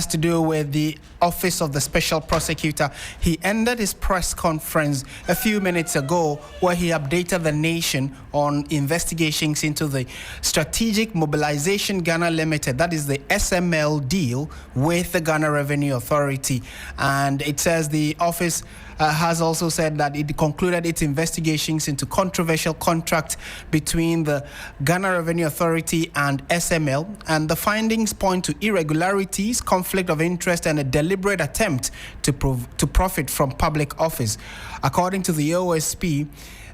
has to do with the Office of the Special Prosecutor. He ended his press conference a few minutes ago where he updated the nation on investigations into the Strategic Mobilization Ghana Limited, that is the SML deal with the Ghana Revenue Authority. And it says the office has also said that it concluded its investigations into controversial contract between the Ghana Revenue Authority and SML, and the findings point to irregularities, conflict of interest, and a deliberate attempt to profit from public office. According to the OSP,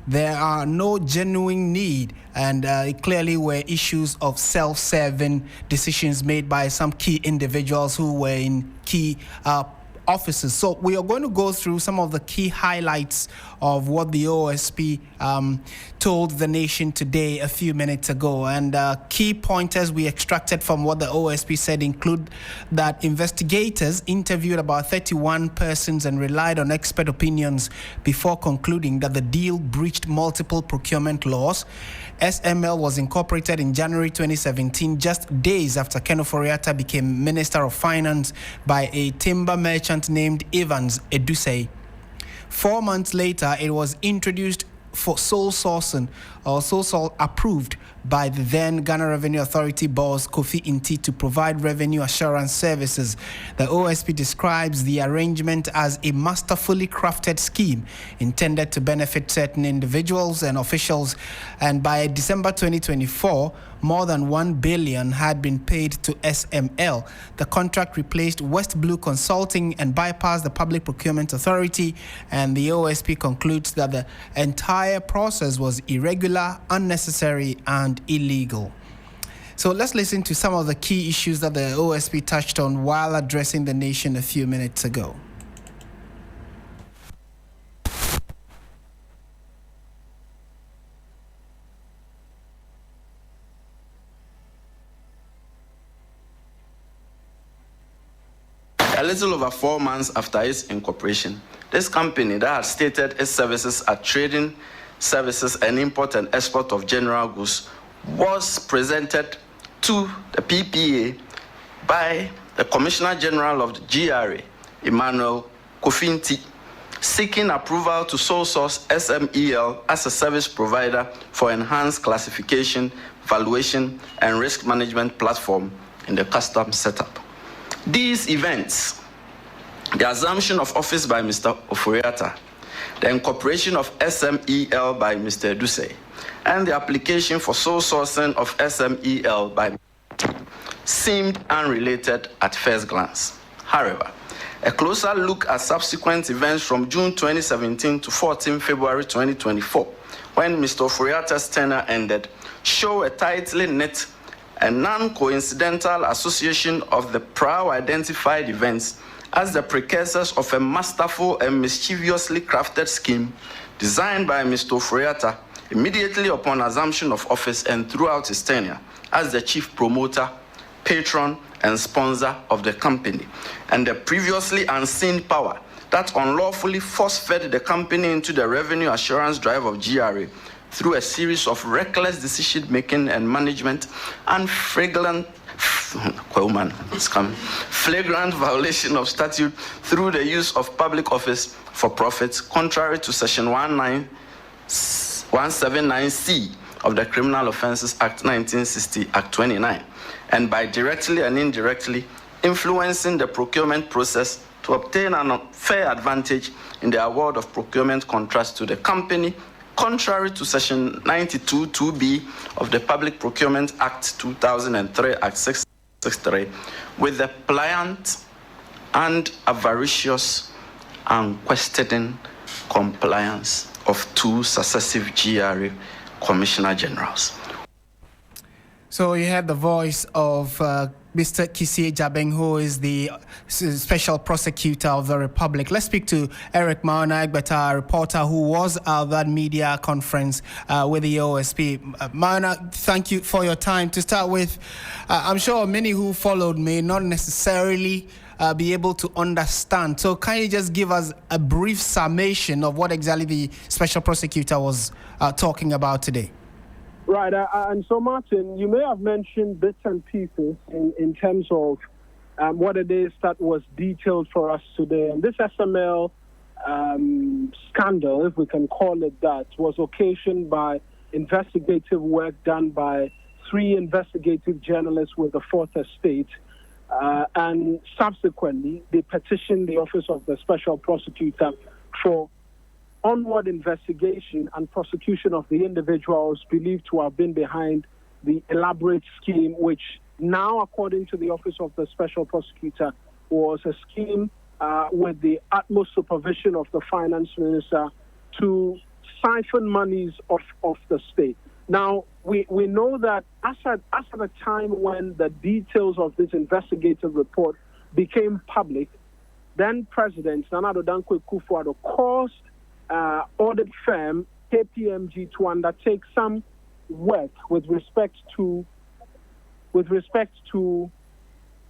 there are no genuine need, and it clearly were issues of self-serving decisions made by some key individuals who were in key offices. So we are going to go through some of the key highlights of what the OSP told the nation today a few minutes ago. And key pointers we extracted from what the OSP said include that investigators interviewed about 31 persons and relied on expert opinions before concluding that the deal breached multiple procurement laws. SML was incorporated in January 2017, just days after Ken Ofori-Atta became Minister of Finance by a timber merchant named Evans-Edusei. 4 months later, it was introduced for sole sourcing or sole approved by the then Ghana Revenue Authority boss Kofi to provide revenue assurance services. The OSP describes the arrangement as a masterfully crafted scheme intended to benefit certain individuals and officials, and by December 2024, more than 1 billion had been paid to SML. The contract replaced West Blue Consulting and bypassed the Public Procurement Authority, and the OSP concludes that the entire process was irregular, unnecessary, and illegal. So let's listen to some of the key issues that the OSP touched on while addressing the nation a few minutes ago. A little over 4 months after its incorporation, this company that had stated its services are trading services and import and export of general goods was presented to the PPA by the Commissioner General of the GRA, Emmanuel, Kofi, seeking approval to sole source SMEL as a service provider for enhanced classification, valuation, and risk management platform in the customs setup. These events, the assumption of office by Mr. Ofori-Atta, the incorporation of SMEL by Mr. Edusei, and the application for sole sourcing of SMEL by seemed unrelated at first glance. However, a closer look at subsequent events from June 2017 to 14 February 2024, when Mr. Ofori-Atta's tenure ended, show a tightly knit and non-coincidental association of the prior identified events as the precursors of a masterful and mischievously crafted scheme designed by Mr. Ofori-Atta immediately upon assumption of office and throughout his tenure as the chief promoter, patron, and sponsor of the company, and the previously unseen power that unlawfully force-fed the company into the revenue assurance drive of GRA through a series of reckless decision-making and management and flagrant violation of statute through the use of public office for profits, contrary to Section 179C of the Criminal Offences Act 1960, Act 29, and by directly and indirectly influencing the procurement process to obtain an unfair advantage in the award of procurement contracts to the company, contrary to Section 92(2)(b) of the Public Procurement Act 2003, Act 663, with the pliant and avaricious and questioning compliance of 2 successive GRA Commissioner Generals. So you had the voice of Mr. Kisie Jabeng, who is the Special Prosecutor of the Republic. Let's speak to Eric Maona-Egbeta, a reporter who was at that media conference with the OSP. Maona, thank you for your time. To start with, I'm sure many who followed may not necessarily be able to understand. So can you just give us a brief summation of what exactly the Special Prosecutor was talking about today? Right, and so Martin, you may have mentioned bits and pieces in terms of what it is that was detailed for us today. And this SML scandal, if we can call it that, was occasioned by investigative work done by 3 investigative journalists with the Fourth Estate. And subsequently, they petitioned the Office of the Special Prosecutor for onward investigation and prosecution of the individuals believed to have been behind the elaborate scheme, which now, according to the Office of the Special Prosecutor, was a scheme with the utmost supervision of the Finance Minister to siphon monies of the state. Now, we know that as at the time when the details of this investigative report became public, then President Nana Addo Dankwa Akufo-Addo caused audit firm KPMG to undertake some work with respect to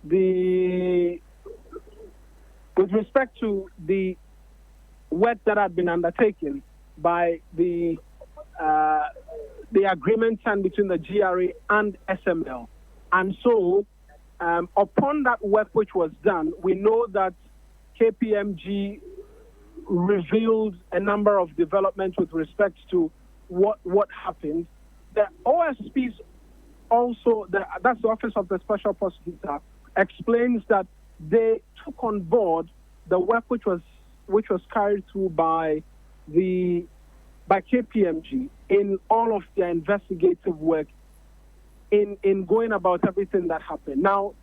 the work that had been undertaken by the agreement signed between the GRA and SML. And so, upon that work which was done, we know that KPMG revealed a number of developments with respect to what happened. The OSPs also, that's the Office of the Special Prosecutor, explains that they took on board the work which was carried through by KPMG in all of their investigative work in going about everything that happened. Now,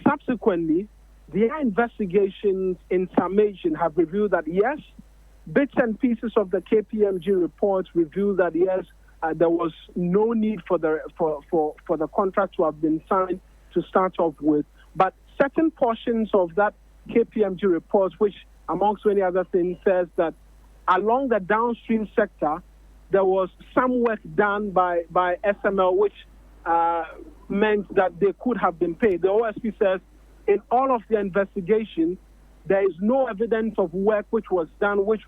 subsequently, their investigations in summation have revealed that, yes, bits and pieces of the KPMG report reveal that, yes, there was no need for the contract to have been signed to start off with. But certain portions of that KPMG report, which, amongst many other things, says that along the downstream sector, there was some work done by SML, which meant that they could have been paid. The OSP says in all of the investigation, there is no evidence of work which was done, which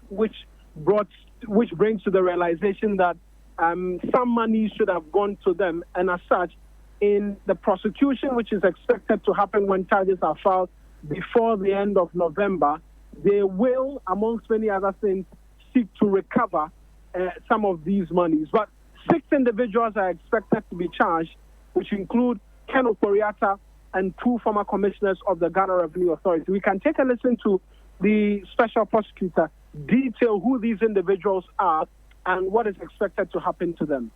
brings to the realization that some money should have gone to them. And as such, in the prosecution, which is expected to happen when charges are filed before the end of November, they will, amongst many other things, seek to recover some of these monies. But 6 individuals are expected to be charged, which include Ken Ofori-Atta and 2 former commissioners of the Ghana Revenue Authority. We can take a listen to the Special Prosecutor detail who these individuals are and what is expected to happen to them.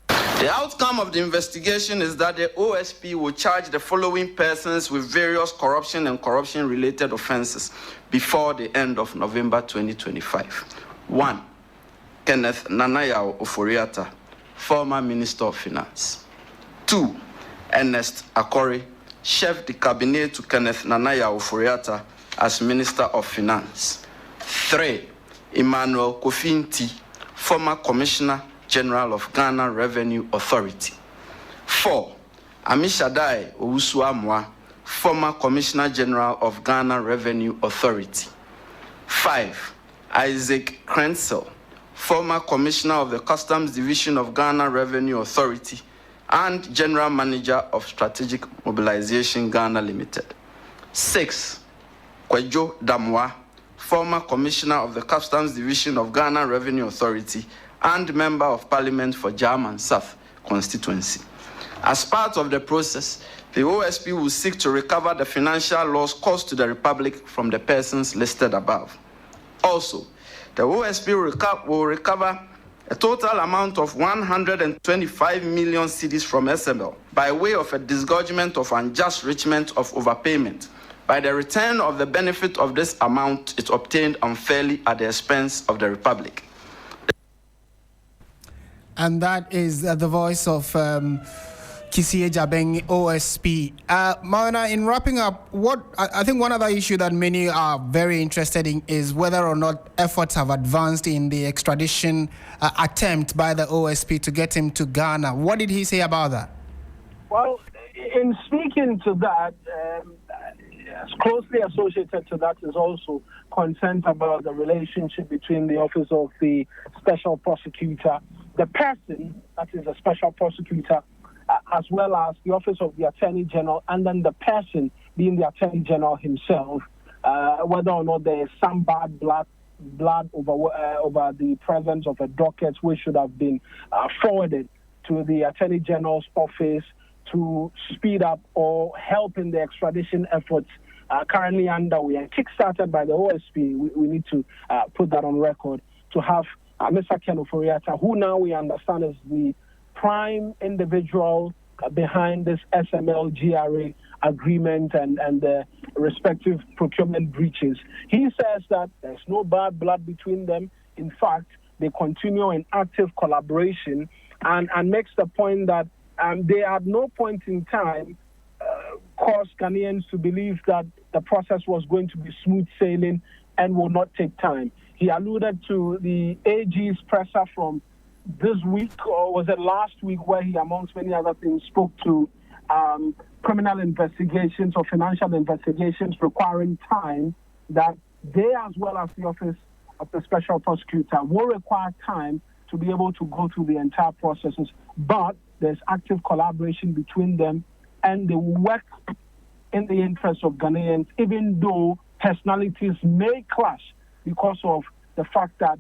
The outcome of the investigation is that the OSP will charge the following persons with various corruption and corruption-related offenses before the end of November 2025. 1. Kenneth Nana Ofori-Atta, former Minister of Finance. 2. Ernest Akori, Chef de Cabinet to Kenneth Nana Ofori-Atta as Minister of Finance. 3. Emmanuel Kofi, former Commissioner General of Ghana Revenue Authority. 4. Ammishaddai Owusu-Amoah, former Commissioner General of Ghana Revenue Authority. 5. Isaac Krenzel, former Commissioner of the Customs Division of Ghana Revenue Authority and General Manager of Strategic Mobilization Ghana Limited. 6. Kwadwo Damwa, former Commissioner of the Customs Division of Ghana Revenue Authority and Member of Parliament for German South constituency. As part of the process, the OSP will seek to recover the financial loss caused to the Republic from the persons listed above. Also, the OSP will recover a total amount of 125 million cedis from SML by way of a disgorgement of unjust enrichment of overpayment by the return of the benefit of this amount it obtained unfairly at the expense of the Republic. And that is the voice of Kisie Jabeng, OSP. Mauna, in wrapping up, I think one other issue that many are very interested in is whether or not efforts have advanced in the extradition attempt by the OSP to get him to Ghana. What did he say about that? Well, in speaking to that, closely associated to that is also concern about the relationship between the Office of the Special Prosecutor, the person that is a Special Prosecutor, as well as the Office of the Attorney General, and then the person being the Attorney General himself, whether or not there is some bad blood over the presence of a docket which should have been forwarded to the Attorney General's office to speed up or help in the extradition efforts currently underway and kick-started by the OSP. We need to put that on record to have Mr. Ken Ofori-Atta, who now we understand is the prime individual behind this SML GRA agreement and the respective procurement breaches. He says that there's no bad blood between them. In fact, they continue in active collaboration and makes the point that they at no point in time caused Ghanaians to believe that the process was going to be smooth sailing and will not take time. He alluded to the AG's presser from this week, or was it last week, where he, amongst many other things, spoke to criminal investigations or financial investigations requiring time, that they, as well as the Office of the Special Prosecutor, will require time to be able to go through the entire processes. But there's active collaboration between them, and they work in the interest of Ghanaians, even though personalities may clash because of the fact that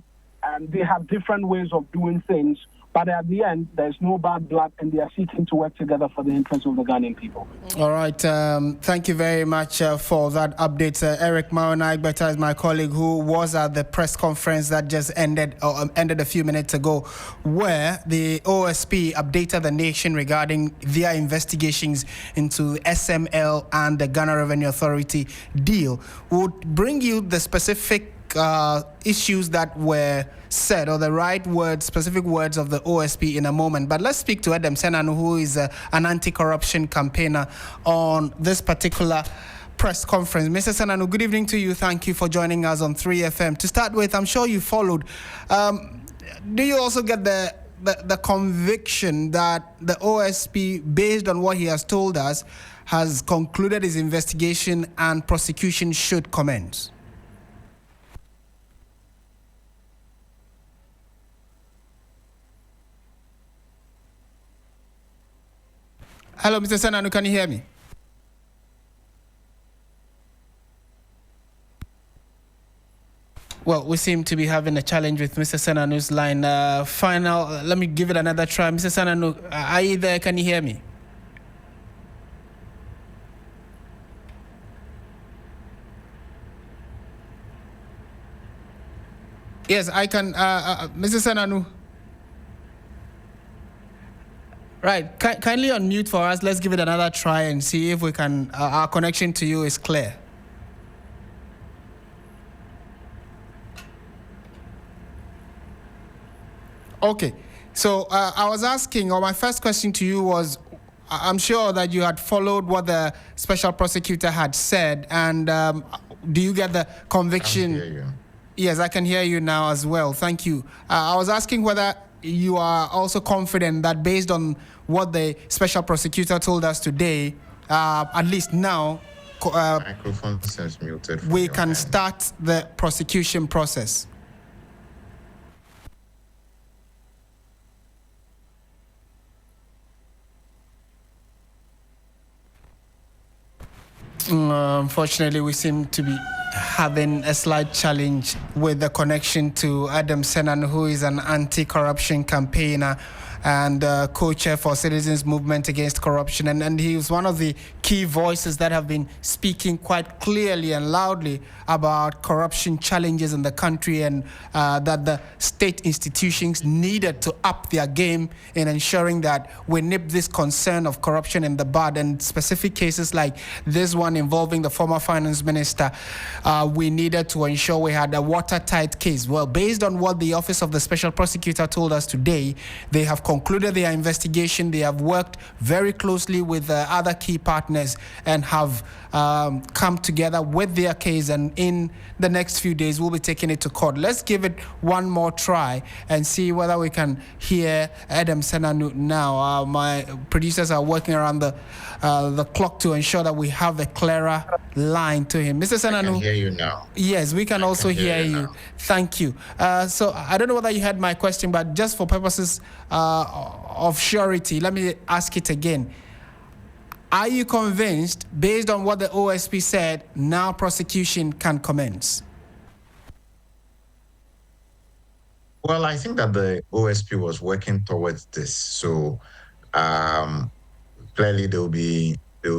they have different ways of doing things. But at the end, there's no bad blood, and they are seeking to work together for the interest of the Ghanaian people. All right. Thank you very much for that update. Eric Mawanagbeta is my colleague who was at the press conference that just ended a few minutes ago, where the OSP updated the nation regarding their investigations into the SML and the Ghana Revenue Authority deal. We'll bring you the specific issues that were said, or the right words, specific words of the OSP in a moment. But let's speak to Adam Senanu, who is an anti-corruption campaigner, on this particular press conference. Mr. Senanu, good evening to you. Thank you for joining us on 3FM. To start with, I'm sure you followed. Do you also get the conviction that the OSP, based on what he has told us, has concluded his investigation and prosecution should commence? Hello, Mr. Senanu, can you hear me? Well, we seem to be having a challenge with Mr. Senanu's line. Let me give it another try. Mr. Senanu, are you there? Can you hear me? Yes, I can. Mr. Senanu. Right, kindly unmute for us. Let's give it another try and see if we can. Our connection to you is clear. Okay, so I was asking, or my first question to you was, I'm sure that you had followed what the Special Prosecutor had said, and do you get the conviction? I can hear you. Yes, I can hear you now as well. Thank you. I was asking whether you are also confident that based on what the Special Prosecutor told us today, at least now, microphone says muted. We can start the prosecution process. Unfortunately, we seem to be having a slight challenge with the connection to Adam Senanu, who is an anti-corruption campaigner and co-chair for Citizens Movement Against Corruption. And he was one of the key voices that have been speaking quite clearly and loudly about corruption challenges in the country, and that the state institutions needed to up their game in ensuring that we nip this concern of corruption in the bud. And specific cases like this one involving the former finance minister, we needed to ensure we had a watertight case. Well, based on what the Office of the Special Prosecutor told us today, they have concluded their investigation. They have worked very closely with other key partners and have come together with their case, and in the next few days we'll be taking it to court. Let's give it one more try and see whether we can hear Adam Senanu now. My producers are working around the clock to ensure that we have a clearer line to him. Mr. Senanu. I can hear you now. Yes, we can also hear you. Thank you. So I don't know whether you heard my question, but just for purposes of surety, let me ask it again. Are you convinced, based on what the OSP said, now prosecution can commence? Well, I think that the OSP was working towards this. So clearly they will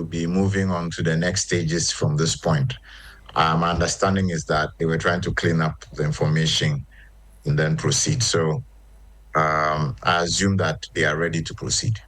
be moving on to the next stages from this point. My understanding is that they were trying to clean up the information and then proceed. So I assume that they are ready to proceed.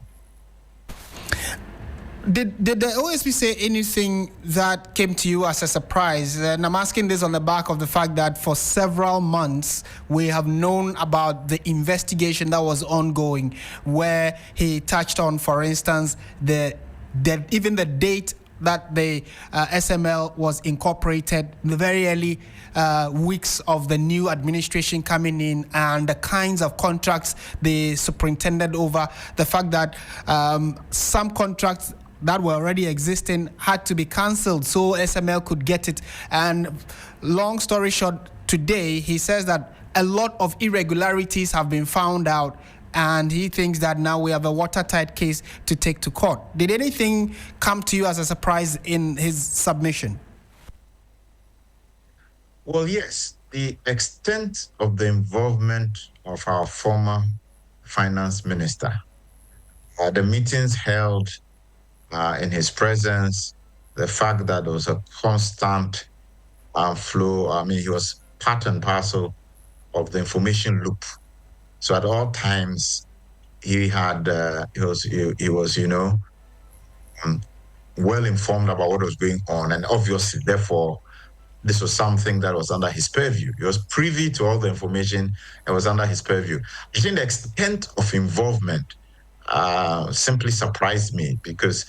Did the OSP say anything that came to you as a surprise? And I'm asking this on the back of the fact that for several months we have known about the investigation that was ongoing, where he touched on, for instance, even the date that the SML was incorporated, the very early weeks of the new administration coming in, and the kinds of contracts they superintended over, the fact that some contracts that were already existing had to be cancelled so SML could get it. And long story short, today he says that a lot of irregularities have been found out, and he thinks that now we have a watertight case to take to court. Did anything come to you as a surprise in his submission? Well, yes. The extent of the involvement of our former finance minister, the meetings held in his presence, the fact that there was a constant flow. I mean, he was part and parcel of the information loop. So at all times, he was well informed about what was going on, and obviously, therefore, this was something that was under his purview. He was privy to all the information that was under his purview. I think the extent of involvement simply surprised me, because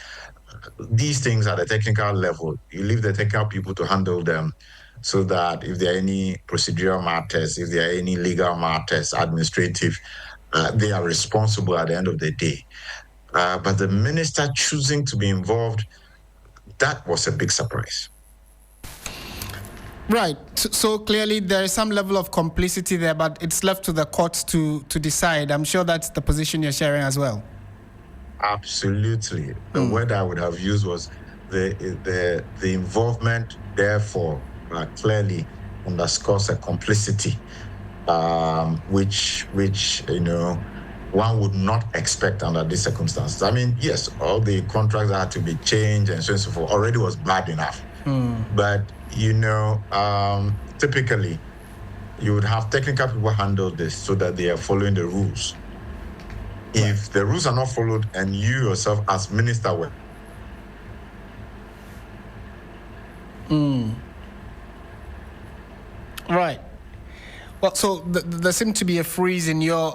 these things at a technical level, you leave the technical people to handle them, so that if there are any procedural matters, if there are any legal matters, administrative, they are responsible at the end of the day. But the minister choosing to be involved, that was a big surprise. Right. So clearly there is some level of complicity there, but it's left to the courts to decide. I'm sure that's the position you're sharing as well. Absolutely. The word I would have used was the involvement, therefore, clearly underscores a complicity, which one would not expect under these circumstances. I mean, yes, all the contracts that had to be changed and so on and so forth already was bad enough. But typically, you would have technical people handle this so that they are following the rules. If the rules are not followed, and you yourself as minister were. Right. Well, so there seemed to be a freeze in your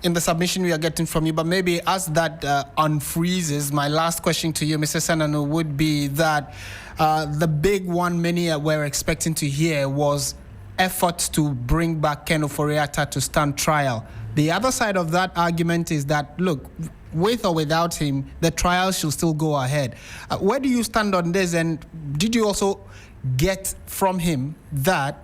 in the submission we are getting from you, but maybe as that unfreezes, my last question to you, Mr. Senanu, would be that the big one many were expecting to hear was efforts to bring back Ken Ofori-Atta to stand trial. The other side of that argument is that, look, with or without him, the trial should still go ahead. Where do you stand on this? And did you also get from him that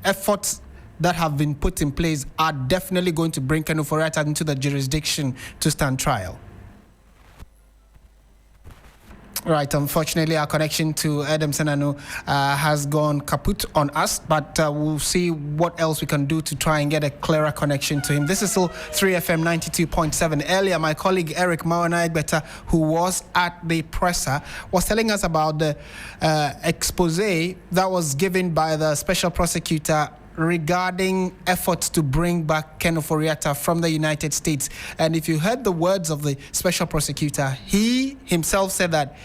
efforts that have been put in place are definitely going to bring Ken Ofori-Atta into the jurisdiction to stand trial? Right, unfortunately, our connection to Adam Senanu has gone kaput on us, but we'll see what else we can do to try and get a clearer connection to him. This is still 3FM 92.7. Earlier, my colleague Eric Mawana-Egbeta, who was at the presser, was telling us about the expose that was given by the Special Prosecutor regarding efforts to bring back Ken Ofori-Atta from the United States. And if you heard the words of the Special Prosecutor, he himself said that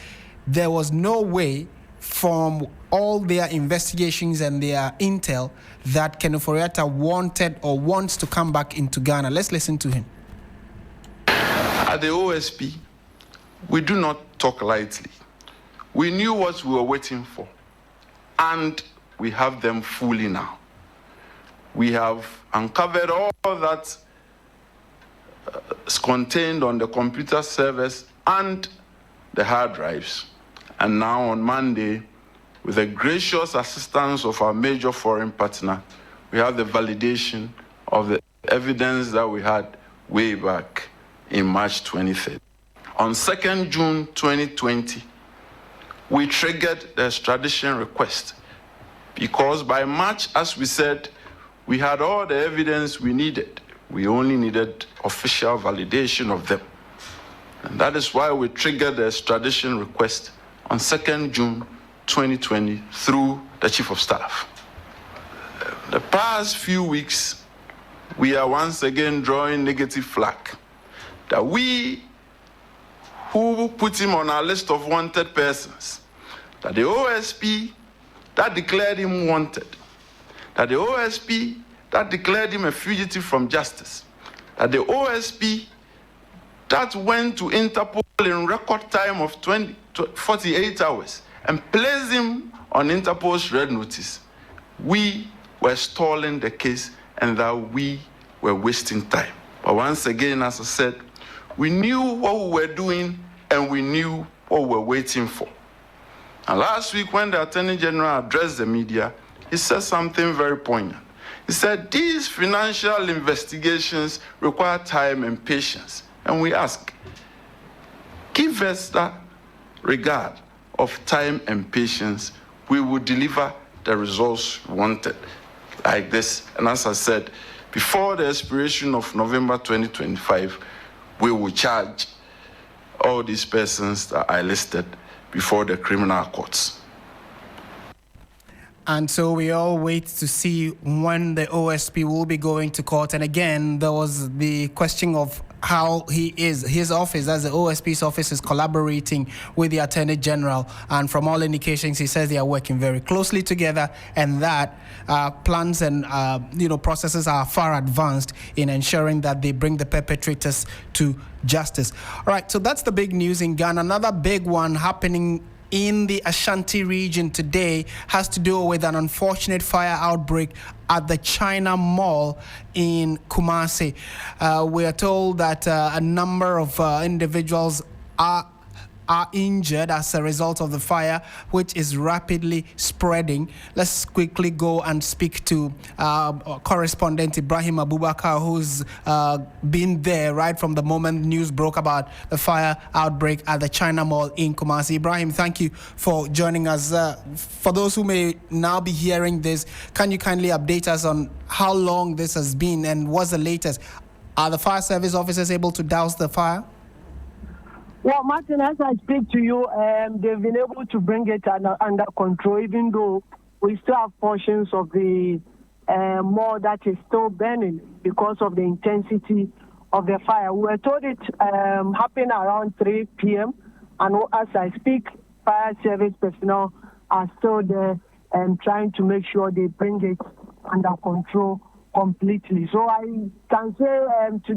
there was no way from all their investigations and their intel that Ken Ofori-Atta wanted or wants to come back into Ghana. Let's listen to him. At the OSP, we do not talk lightly. We knew what we were waiting for, and we have them fully now. We have uncovered all that is contained on the computer servers and the hard drives. And now on Monday, with the gracious assistance of our major foreign partner, we have the validation of the evidence that we had way back in March 23rd. On 2nd June 2020, we triggered the extradition request because by March, as we said, we had all the evidence we needed. We only needed official validation of them. And that is why we triggered the extradition request on 2nd June 2020 through the Chief of Staff. The past few weeks, we are once again drawing negative flag that we who put him on our list of wanted persons, that the OSP that declared him wanted, that the OSP that declared him a fugitive from justice, that the OSP that went to Interpol in record time of 48 hours and placed him on Interpol's red notice, we were stalling the case and that we were wasting time. But once again, as I said, we knew what we were doing and we knew what we were waiting for. And last week when the Attorney General addressed the media, he said something very poignant. He said, these financial investigations require time and patience. And we ask, give us that regard of time and patience, we will deliver the results wanted like this. And as I said, before the expiration of November 2025, we will charge all these persons that I listed before the criminal courts. And so we all wait to see when the OSP will be going to court. And again, there was the question of how his office, as the OSP's office, is collaborating with the Attorney General. And from all indications, he says they are working very closely together and that plans and processes are far advanced in ensuring that they bring the perpetrators to justice. All right, so that's the big news in Ghana. Another big one happening in the Ashanti region today has to do with an unfortunate fire outbreak at the China Mall in Kumasi. We are told that a number of individuals are injured as a result of the fire, which is rapidly spreading. Let's quickly go and speak to correspondent Ibrahim Abubakar, who's been there right from the moment news broke about the fire outbreak at the China Mall in Kumasi. Ibrahim, thank you for joining us. For those who may now be hearing this, can you kindly update us on how long this has been and what's the latest? Are the fire service officers able to douse the fire? Well, Martin, as I speak to you, they've been able to bring it under control, even though we still have portions of the mall that is still burning because of the intensity of the fire. We were told it happened around 3 p.m., and as I speak, fire service personnel are still there trying to make sure they bring it under control completely. So I can say